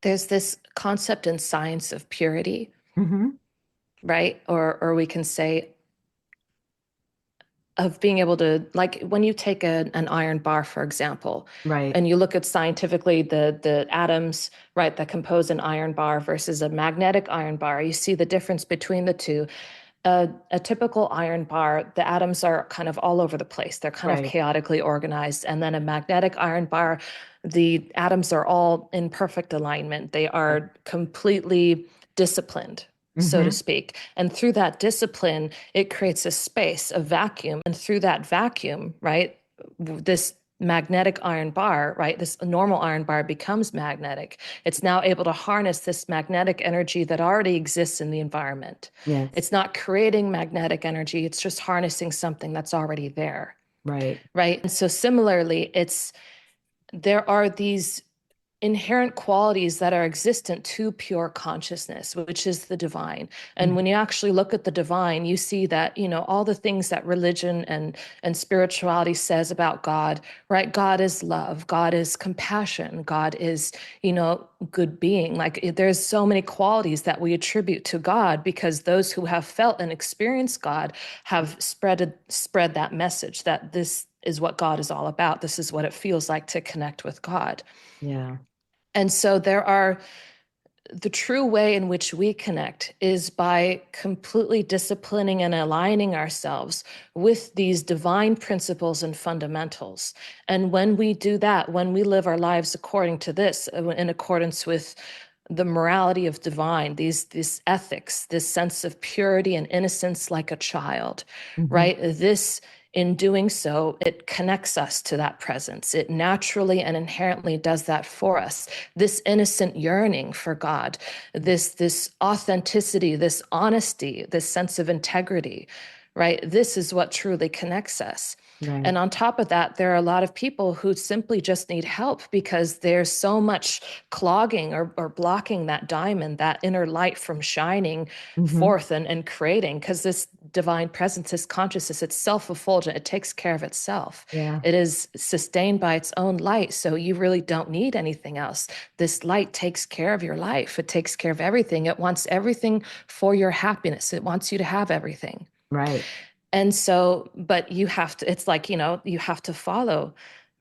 There's this concept in science of purity, Hmm. right? Or we can say of being able to, like when you take an iron bar, for example, Right. and you look at scientifically the atoms, right, that compose an iron bar versus a magnetic iron bar, you see the difference between the two. A typical iron bar, the atoms are kind of all over the place. They're kind of Right. chaotically organized. And then a magnetic iron bar, the atoms are all in perfect alignment. They Right. are completely disciplined, so to Hmm. speak. And through that discipline, it creates a space, a vacuum. And through that vacuum, right, this magnetic iron bar, right, this normal iron bar becomes magnetic. It's now able to harness this magnetic energy that already exists in the environment. Yes. It's not creating magnetic energy, it's just harnessing something that's already there, Right. right? And so similarly, there are these inherent qualities that are existent to pure consciousness, which is the divine. And when Mhm. you actually look at the divine, you see that, all the things that religion and spirituality says about God, right? God is love, God is compassion, God is, good being. Like there's so many qualities that we attribute to God because those who have felt and experienced God have spread that message that this is what God is all about. This is what it feels like to connect with God. Yeah. And so the true way in which we connect is by completely disciplining and aligning ourselves with these divine principles and fundamentals. And when we do that, when we live our lives according to this, in accordance with the morality of divine, these ethics, this sense of purity and innocence like a child, Hmm. right? This in doing so, it connects us to that presence. It naturally and inherently does that for us. This innocent yearning for God, this authenticity, this honesty, this sense of integrity, right? This is what truly connects us. Right. And on top of that, there are a lot of people who simply just need help because there's so much clogging or blocking that diamond, that inner light from shining Hmm. forth and creating. Because this divine presence, this consciousness, it's self-effulgent. It takes care of itself. Yeah. It is sustained by its own light. So you really don't need anything else. This light takes care of your life. It takes care of everything. It wants everything for your happiness. It wants you to have everything. Right. And so, but it's like, you have to follow,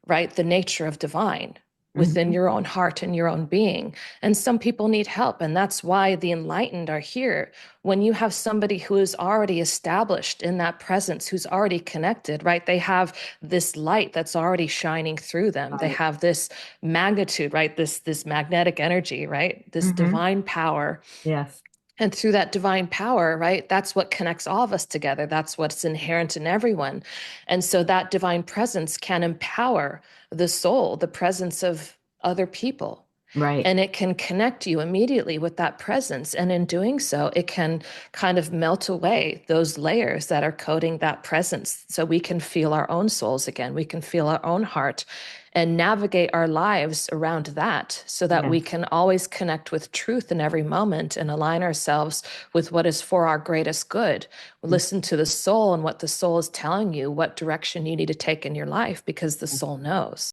right, the nature of divine within Hmm. your own heart and your own being. And some people need help. And that's why the enlightened are here. When you have somebody who is already established in that presence, who's already connected, right? They have this light that's already shining through them. They Right. have this magnitude, right? This magnetic energy, right? This Hmm. divine power. Yes. And through that divine power, right, that's what connects all of us together. That's what's inherent in everyone. And so that divine presence can empower the soul, the presence of other people. Right. And it can connect you immediately with that presence. And in doing so, it can kind of melt away those layers that are coating that presence. So we can feel our own souls again. We can feel our own heart and navigate our lives around that so that we Yes. can always connect with truth in every moment and align ourselves with what is for our greatest good. Listen to the soul and what the soul is telling you, what direction you need to take in your life, because the soul knows.